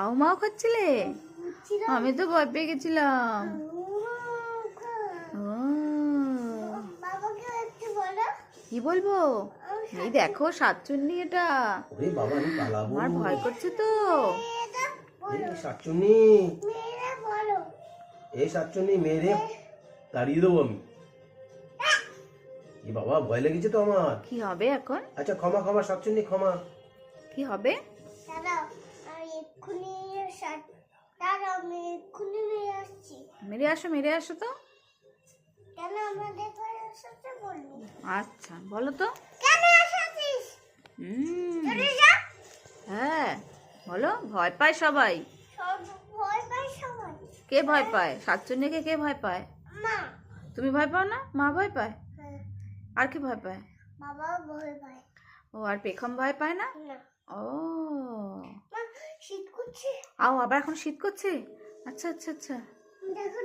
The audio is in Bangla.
হাউ মাউ খাচ্ছিলে? আমি তো ভয় পেয়ে গেছিলাম। ও, কি বলবো? এই দেখো শাকচুন্নি, এটা ওরে বাবা, আমি পালাবো। আমার ভয় করছে তো। এই শাকচুন্নি, এই শাকচুন্নি মেরে তাড়িয়ে দেবো আমি। এ বাবা, ভয় লেগেছে তো আমার। কি হবে এখন? আচ্ছা, ক্ষমা ক্ষমা শাকচুন্নি, ক্ষমা। কি হবে? মেরে আসো, মেরে আসো তো। আচ্ছা, বলো তো। হ্যাঁ, বলো। ভয় পায় সবাই। কে ভয় পায়? শাকচুন্নিকে কে ভয় পায়? তুমি ভয় পাও না? মা ভয় পায়। আর কি ভয় পায়? ও, আর পেখম ভয় পায় না? ও, শীত করছে। আও, আবার এখন শীত করছে। আচ্ছা আচ্ছা আচ্ছা। দেখো